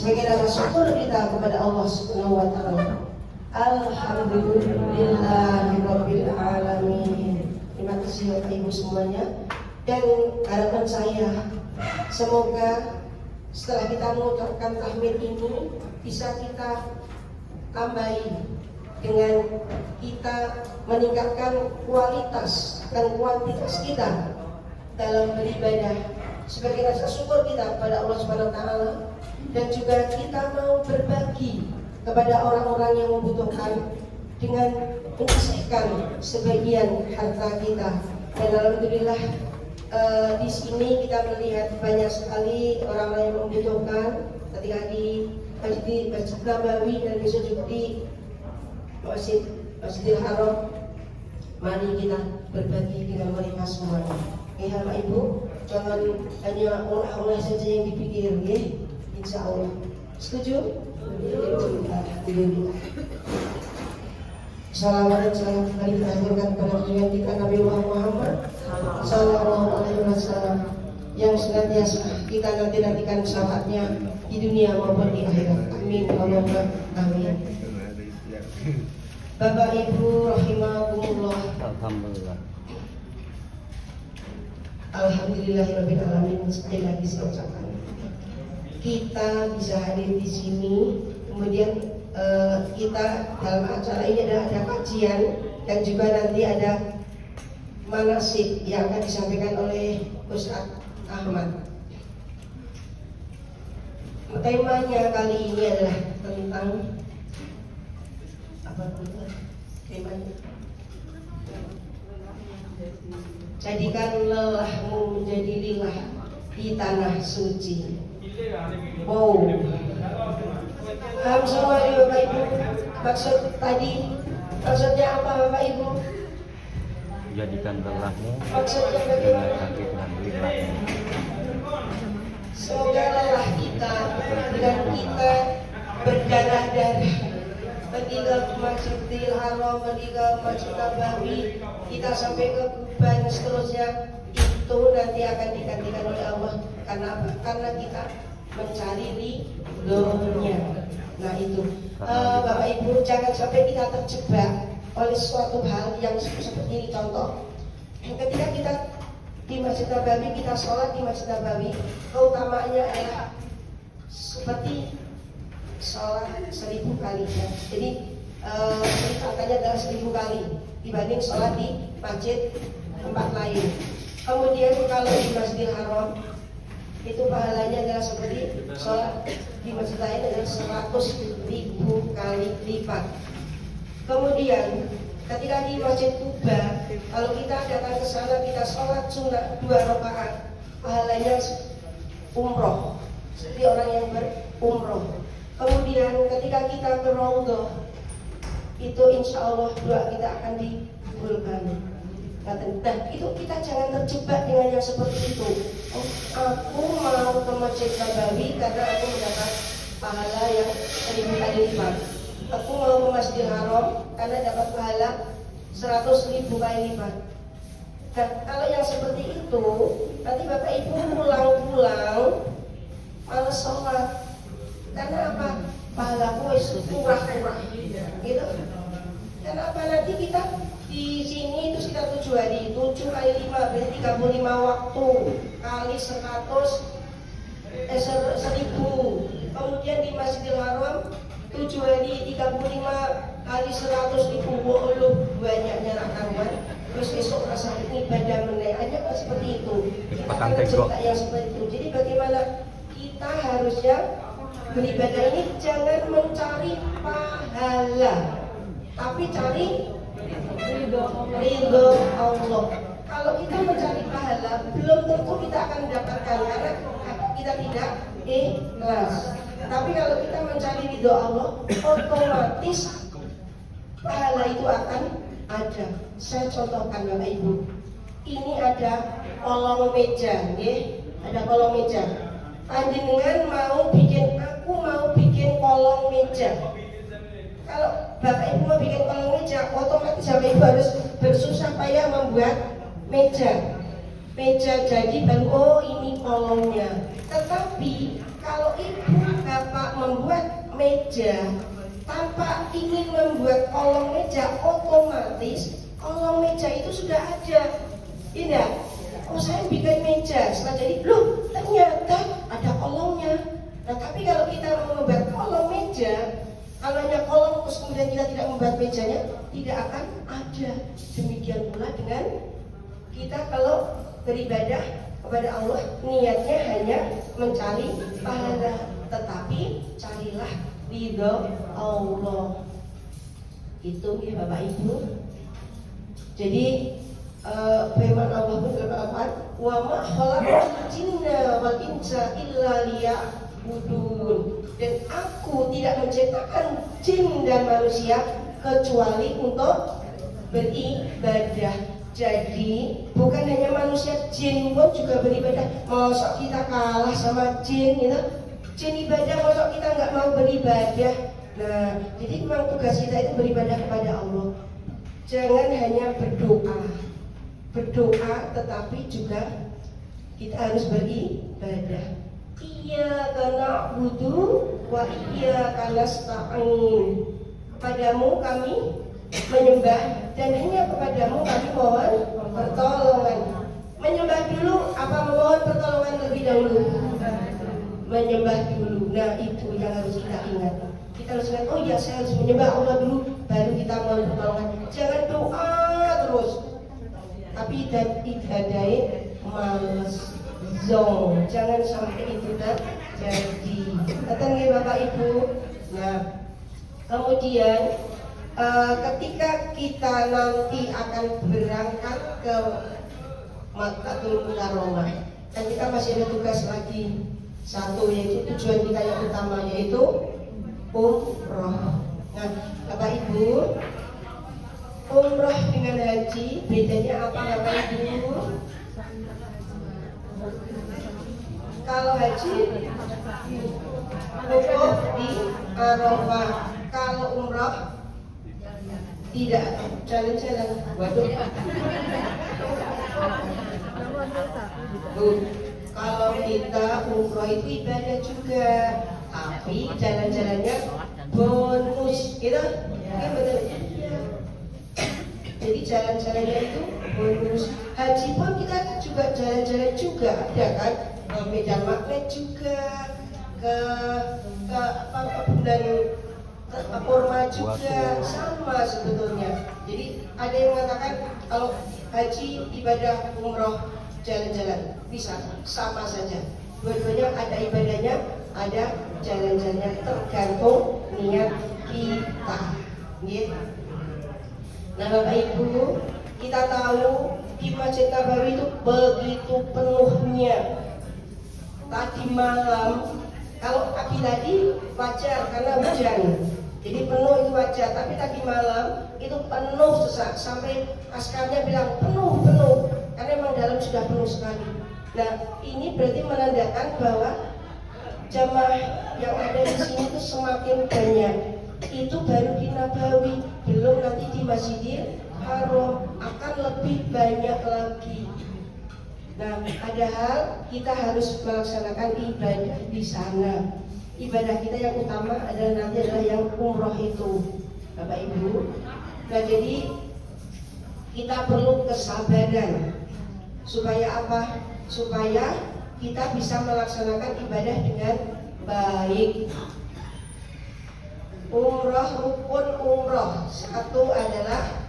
sebagai rasa syukur kita kepada Allah Subhanahu wa taala. Alhamdulillahirabbil alamin. Terima kasih Bapak Ibu semuanya. Dan harapan saya semoga setelah kita mengucapkan tahmid ini bisa kita tambahi dengan kita meningkatkan kualitas dan kuantitas kita dalam beribadah sebagai rasa syukur kita kepada Allah Subhanahu wa taala, dan juga kita mau berbagi kepada orang-orang yang membutuhkan dengan menyisihkan sebagian harta kita. Dan alhamdulillah di sini kita melihat banyak sekali orang-orang yang membutuhkan ketika di Masjid Nabawi dan besok juga di Masjidil Haram. Mari kita berbagi dengan mereka semuanya. Bapak Ibu, jangan hanya olah-olah saja yang dipikir, ya. Insya Allah. Setuju? Alhamdulillah. Salawat dan salam kembali kita haturkan kepada junjungan kita Nabi Muhammad Sallallahu Alaihi Wasallam yang senantiasa kita nantikan syafaatnya di dunia maupun di akhirat. Amin. Allahumma amin. Bapak Ibu rahimakumullah. Alhamdulillah. Alhamdulillahirabbil alamin. Sekali lagi saya ucapkan kita bisa hadir di sini, kemudian kita dalam acara ini ada kajian dan juga nanti ada manasik yang akan disampaikan oleh Ustaz Ahmad. Temanya kali ini adalah tentang apa temanya? Jadikan lelahmu menjadi lilah di tanah suci. Wow. Paham semua ya Bapak Ibu? Maksudnya apa Bapak Ibu? Jadikan lelahmu Maksudnya dengan bagaimana? kaki dengan lilahmu. Semoga lelah kita dengan kita berdarah-darah pergi ke Masjidil Haram, pergi ke Masjid Nabawi, kita sampai ke Kuba dan seterusnya, itu nanti akan digantikan oleh Allah. Karena apa? Karena kita mencari ridhonya. Nah itu Bapak Ibu, jangan sampai kita terjebak oleh suatu hal yang seperti ini. Contoh, ketika kita di Masjid Nabawi, kita sholat di Masjid Nabawi, keutamaannya adalah seperti sholat 1000 kali ya. Jadi katanya adalah 1000 kali dibanding sholat di masjid tempat lain. Kemudian kalau di Masjidil Haram itu pahalanya adalah seperti sholat di masjid lain adalah 100.000 kali lipat. Kemudian ketika di Masjid Kuba, kalau kita datang ke sana kita sholat sunnah 2 rakaat, pahalanya umroh seperti orang yang berumroh. Kemudian ketika kita ke Raudhah, itu insya Allah doa kita akan dikabulkan. Nah itu kita jangan terjebak dengan yang seperti itu. Oh, aku mau ke Masjid Nabawi karena aku mendapat pahala yang 1000 kali lipat. Aku mau ke Masjidil Haram karena dapat pahala 100.000 kali lipat. Nah kalau yang seperti itu, nanti Bapak Ibu pulang-pulang malas sholat. Karena apa? Pahalaku kurang-kurang gitu. Kenapa nanti kita di sini itu kita 7 hari, 7 kali 5 berarti 35 waktu kali 1000. Kemudian di Masjidil Haram 7 hari 35 kali 100.000. Woluh banyaknya rakaman. Terus besok rasa ibadah menaiknya kan seperti itu. Kita akan cerita yang seperti itu. Jadi bagaimana kita harusnya beribadah ini jangan mencari pahala, tapi cari ridho Allah. Kalau kita mencari pahala, belum tentu kita akan mendapatkan karena kita tidak ikhlas. Tapi kalau kita mencari ridho Allah, otomatis pahala itu akan ada. Saya contohkan Bapak Ibu. Ini ada kolong meja, ya. Ada kolong meja. Panjenengan aku mau bikin kolong meja. Kalau Bapak Ibu mau bikin kolong meja, otomatis Bapak Ibu harus bersusah payah membuat meja. Meja jadi baru, oh ini kolongnya. Tetapi kalau Ibu Bapak membuat meja tanpa ingin membuat kolong meja, otomatis kolong meja itu sudah ada. Tidak? Oh, saya bikin meja, setelah jadi, loh ternyata ada kolongnya. Nah, tapi kalau kita mau membuat kolong meja, kalau hanya kolong terus kemudian kita tidak membuat mejanya, tidak akan ada. Demikian pula dengan kita kalau beribadah kepada Allah, niatnya hanya mencari pahala, tetapi carilah ridho Allah. Itu ya Bapak Ibu. Jadi firman Allah pun berkata, wa ma khalaqtul jinna wal insa illa liya'budun. Dan aku tidak menciptakan jin dan manusia kecuali untuk beribadah. Jadi bukan hanya manusia, jin pun juga beribadah. Masa kita kalah sama jin gitu? Jin ibadah, masa kita nggak mau beribadah? Nah, jadi memang tugas kita itu beribadah kepada Allah. Jangan hanya berdoa, tetapi juga kita harus beribadah. Iyyaka na'budu wa iyyaka nasta'in. Kepadamu kami menyembah dan hanya kepadamu kami mohon pertolongan. Menyembah dulu apa memohon pertolongan lebih dahulu? Menyembah dulu. Nah, itu yang harus kita ingat. Kita harus ingat, oh iya saya harus menyembah Allah dulu, baru kita mohon pertolongan. Jangan doa terus, tapi ibadahnya males. Jangan sampai itu terjadi. Datang ya Bapak Ibu. Nah, kemudian ketika kita nanti akan berangkat ke Makkatul Mukarramah, dan kita masih ada tugas lagi satu, yaitu tujuan kita yang utama, yaitu umroh. Nah, Bapak Ibu, umroh dengan haji bedanya apa Bapak Ibu? Kalau haji wukuf di Arafah, kalau umroh tidak jalan-jalan. Waduh. Kalau kita umroh itu ibadah juga, tapi jalan-jalannya bonus, gitu? Kan benar? Jadi jalan-jalannya itu bonus. Haji pun kita juga jalan-jalan juga, ada kan? Ke Medan Magnet juga, ke bulan Kurma juga, sama sebetulnya. Jadi ada yang mengatakan kalau haji ibadah, umroh jalan-jalan, bisa sama saja. Dua-duanya ada ibadahnya, ada jalan-jalannya, tergantung niat kita. Gitu. Nah Bapak Ibu, kita tahu di Masjid Nabawi itu begitu penuhnya. Tadi malam, kalau pagi tadi wajar karena hujan, jadi penuh itu wajar. Tapi tadi malam itu penuh sesak, sampai askarnya bilang penuh, karena memang dalam sudah penuh sekali. Nah ini berarti menandakan bahwa jamaah yang ada di sini itu semakin banyak. Itu baru di Nabawi, belum nanti di Masjidil Haram akan lebih banyak lagi. Nah, padahal kita harus melaksanakan ibadah di sana. Ibadah kita yang utama adalah yang umroh itu, Bapak Ibu. Nah, jadi kita perlu kesabaran. Supaya apa? Supaya kita bisa melaksanakan ibadah dengan baik. Umroh, rukun umroh satu adalah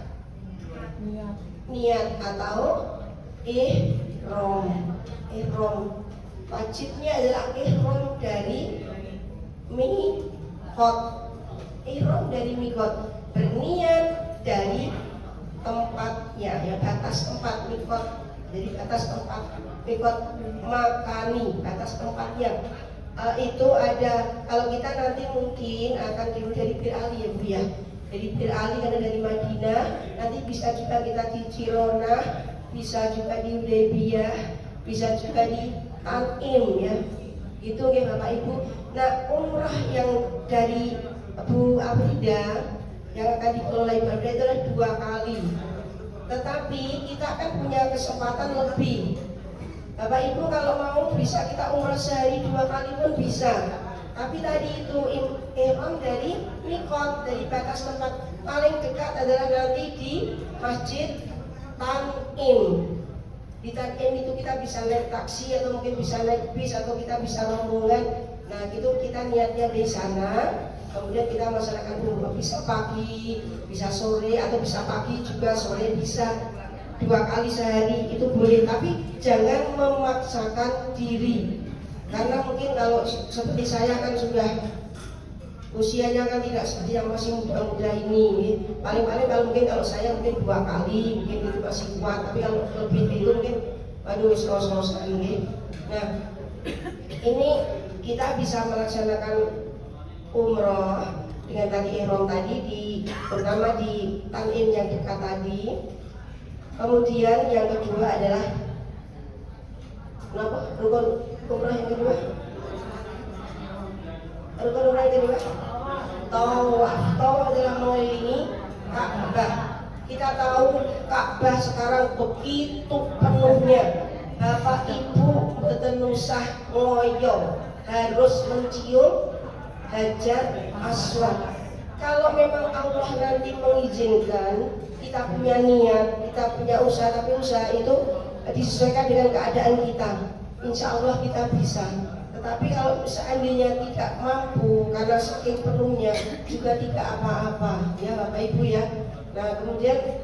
niat atau ihram. Wajibnya adalah ihram dari miqat. Ihram dari miqat, berniat dari tempatnya, ya batas tempat miqat. Jadi batas tempat miqat makani, batas tempatnya. Itu ada, kalau kita nanti mungkin akan dulu dari Bir Ali ya Bu ya. Dari Bir Ali karena dari Madinah, nanti bisa juga kita di Cirona, bisa juga di Hudaybiyah, bisa juga di Tanim ya. Itu ya Bapak Ibu. Nah, umrah yang dari Bu Afrida yang akan dikelola Ibu Afrida itu adalah 2 kali. Tetapi kita akan punya kesempatan lebih. Bapak Ibu kalau mau bisa kita umrah sehari 2 kali pun bisa. Tapi tadi itu ihram dari mikot, dari batas tempat paling dekat adalah nanti di Masjid Tanim. Di Tanim itu kita bisa naik taksi atau mungkin bisa naik bis atau kita bisa rombongan. Nah gitu kita niatnya di sana. Kemudian kita melaksanakan umroh, bisa pagi, bisa sore, atau bisa pagi juga, sore bisa, 2 kali sehari itu boleh. Tapi jangan memaksakan diri, karena mungkin kalau seperti saya kan sudah usianya kan tidak seperti yang masih muda-muda ini. Paling-paling kalau mungkin kalau saya mungkin 2 kali mungkin itu masih kuat, tapi kalau lebih itu mungkin waduh selos-selosan gitu. Nah ini kita bisa melaksanakan umroh dengan tadi ihram tadi terutama di Tanim yang dekat tadi. Kemudian yang kedua adalah kenapa? Rukun umroh yang kedua. Rukun umroh yang kedua. Tawaf. Tawaf adalah mengelilingi Ka'bah. Kita tahu Ka'bah sekarang begitu penuhnya. Bapak Ibu mboten usah ngoyo, harus mencium Hajar Aswad. Kalau memang Allah nanti mengizinkan, kita punya niat, kita punya usaha, tapi usaha itu disesuaikan dengan keadaan kita. Insya Allah kita bisa. Tetapi kalau seandainya tidak mampu karena saking penuhnya juga tidak apa-apa, ya Bapak Ibu ya. Nah kemudian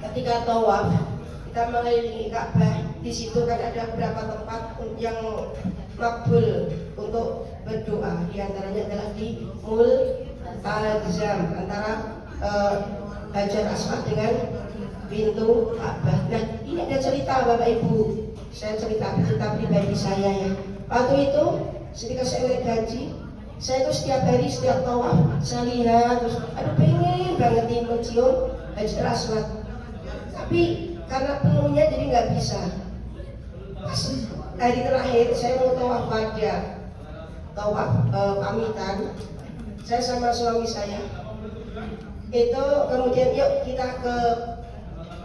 ketika tawaf kita mengelilingi Ka'bah, di situ kan ada beberapa tempat yang makbul untuk berdoa. Di antaranya adalah di Multazam antara Hajar Aswad dengan pintu Ka'bah. Nah ini ada cerita Bapak Ibu, saya cerita pribadi saya ya. Waktu itu ketika saya naik haji, saya itu setiap hari setiap tawaf saya lihat terus aduh pengen banget nih mencium Hajar Aswad, tapi karena penuhnya jadi nggak bisa. Pas hari terakhir saya mau tawaf pada tawaf pamitan, saya sama suami saya itu kemudian yuk kita ke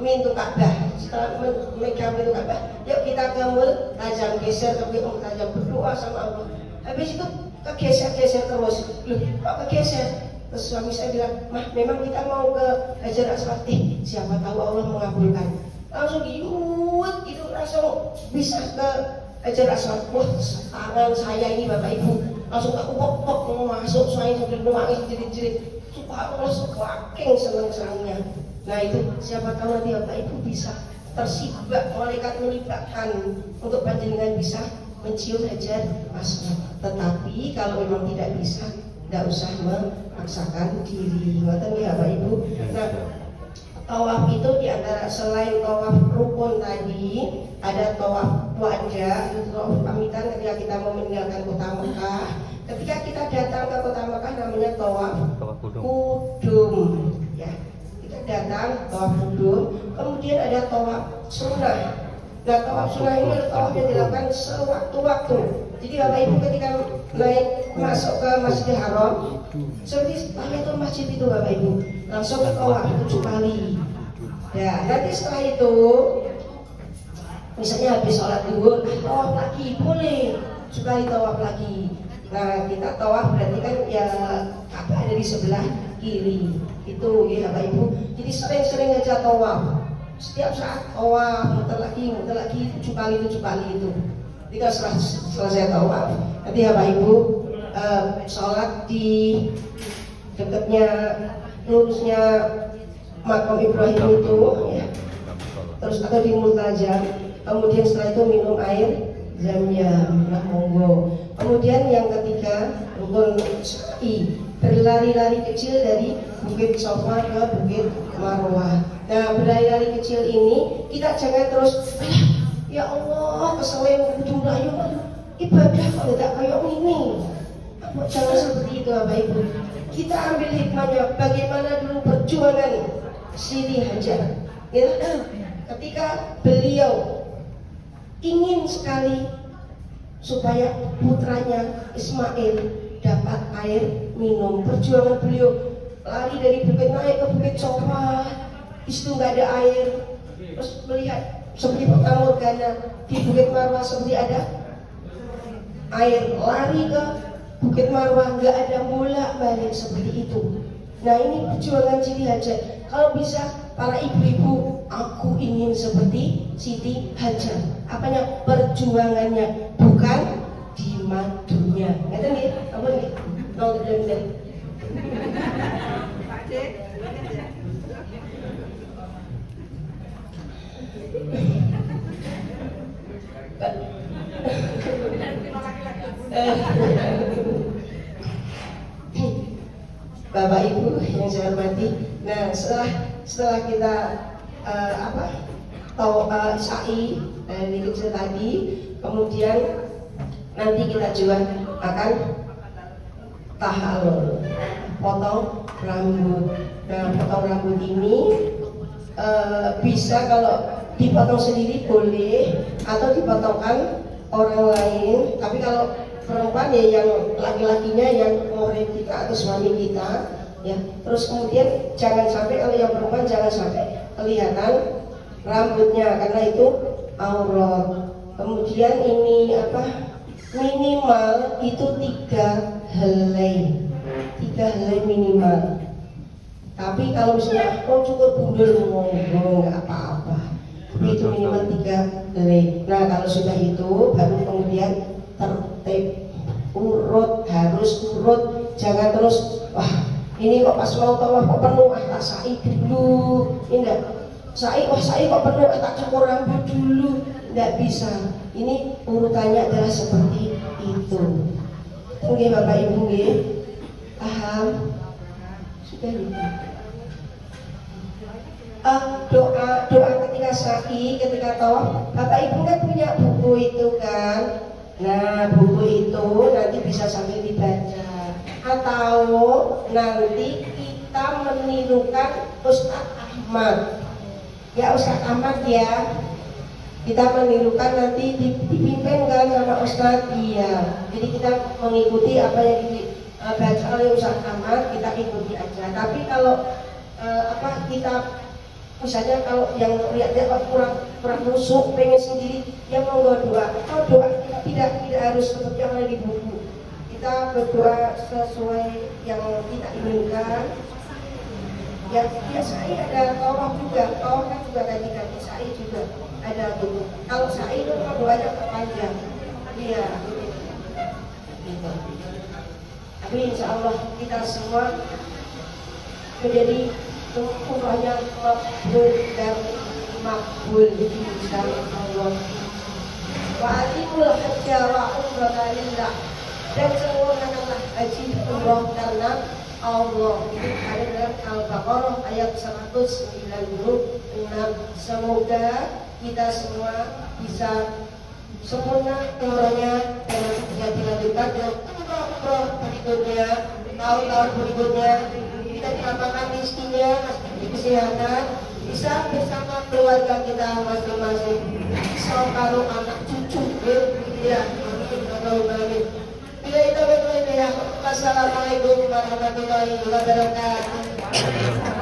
pintu Ka'bah. Setelah memegang pintu Ka'bah, yuk kita ke Multazam, geser ke Multazam, berdoa sama Allah. Habis itu kegeser-geser terus. Loh, kok kegeser? Terus suami saya bilang, "Mah, memang kita mau ke Hajar Aswad. Siapa tahu Allah mengabulkan." Langsung diut itu langsung bisa ke Hajar Aswad. Wah, tangan saya ini Bapak Ibu langsung tak upok-upok mau masuk, saya sambil nangis jerit-jerit. Subhanallah, saking senang-senangnya. Nah itu siapa tahu nanti Bapak Ibu bisa tersibak, malaikat melibakkan untuk panjenengan bisa mencium Hajar Aswad. Tetapi kalau memang tidak bisa, tidak usah memaksakan diri. Ngoten ya Bapak Ibu. Nah, tawaf itu diantara selain tawaf rukun tadi, ada tawaf wada, itu tawaf pamitan ketika kita mau meninggalkan kota Mekah. Ketika kita datang ke kota Mekah namanya tawaf kudum. Ya, kita datang tawaf kudum. Kemudian ada tawaf sunnah. Nah, tawaf sunnah ini adalah tawaf yang dilakukan sewaktu-waktu. Jadi Bapak Ibu ketika naik masuk ke Masjidil Haram, seperti tahiyatul masjid itu Bapak Ibu, langsung tawaf 7 kali. Ya, nanti setelah itu misalnya habis sholat zuhur, tawaf lagi boleh, 7 kali tawaf lagi. Nah, kita tawaf berarti kan ya Ka'bah ada di sebelah kiri. Itu ya Bapak Ibu. Jadi sering-sering aja tawaf. Setiap saat tawaf, muter lagi 7 kali itu. Jika selesai tawaf, nanti Bapak Ibu sholat di dekatnya lurusnya makam Ibrahim itu ya. Terus atau di Multazam. Kemudian setelah itu minum air zam-zam, nah monggo. Kemudian yang ketiga rukun sa'i, berlari-lari kecil dari Bukit Safa ke Bukit Marwah. Nah berlari-lari kecil ini kita jangan terus ya Allah keselem jumlah ibadah kalau tidak kayak ini. Jangan seperti itu Bapak Ibu. Kita ambil hikmahnya bagaimana dulu perjuangan Siti Hajar ya, ketika beliau ingin sekali supaya putranya Ismail dapat air minum. Perjuangan beliau lari dari bukit naik ke Bukit Safa, di situ nggak ada air. Terus melihat seperti Fatamorgana di Bukit Marwah seperti ada air, lari ke Bukit Marwah, nggak ada bolak-balik seperti itu. Nah ini perjuangan Siti Hajar. Kalau bisa para ibu-ibu, aku ingin seperti Siti Hajar. Apanya? Perjuangannya, bukan di madunya. Ngerti nggih? Apa nggih? Nol dan Bapak Ibu yang saya hormati, nah setelah kita sa'i dari kecil tadi, kemudian nanti kita juga akan tahallul, potong rambut. Nah potong rambut ini bisa kalau dipotong sendiri boleh atau dipotongkan orang lain, tapi kalau perempuan ya yang laki-lakinya yang murid kita atau suami kita ya. Terus kemudian jangan sampai, kalau yang perempuan jangan sampai kelihatan rambutnya karena itu aurat. Kemudian ini minimal itu 3 helai minimal. Tapi kalau misalnya cukur gundul monggo nggak apa-apa, tapi itu minimal 3 helai. Nah kalau sudah itu baru kemudian tertib, harus urut, jangan terus wah ini kok pas mau tawaf kok penuh, tak sa'i dulu, enggak sa'i kok penuh, tak cukur rambut dulu, enggak bisa. Ini urutannya adalah seperti itu. Oke Bapak Ibu nggih, paham? Sudah lupa. Doa ketika sa'i, ketika tawaf, Bapak Ibu kan punya buku itu kan. Nah buku itu nanti bisa sambil dibaca, atau nanti kita menirukan Ustadz Ahmad. Ya Ustadz Ahmad ya, kita menirukan nanti dipimpin kan sama Ustadz dia. Jadi kita mengikuti apa yang dibaca oleh Ustadz Ahmad, kita ikuti aja. Tapi kalau kita misalnya kalau yang lihat kurang rusuk, pengen sendiri, ya monggo doa. Kalau doa tidak harus seperti yang ada di buku. Kita berdoa sesuai yang kita inginkan. Ya sa'i ada tawaf juga, tawaf kan juga ganti sa'i juga ada buku. Kalau sa'i itu doanya terpanjang. Iya. Gitu. Tapi insya Allah kita semua menjadi umrahnya makbul dan makbul insya Allah. Wa atimul hajja wa umrata lillah, dan sempurnakanlah haji umrah karena Allah. Ini ada dalam Al-Baqarah ayat 196. Semoga kita semua bisa sempurna umrahnya dan bisa dilanjutkan dengan umrah berikutnya, tahun-tahun berikutnya. Kita dilapangkan rezekinya, kesehatan, bisa bersama keluarga kita masing-masing, bisa kalau anak cucu ya. Assalamualaikum warahmatullahi wabarakatuh.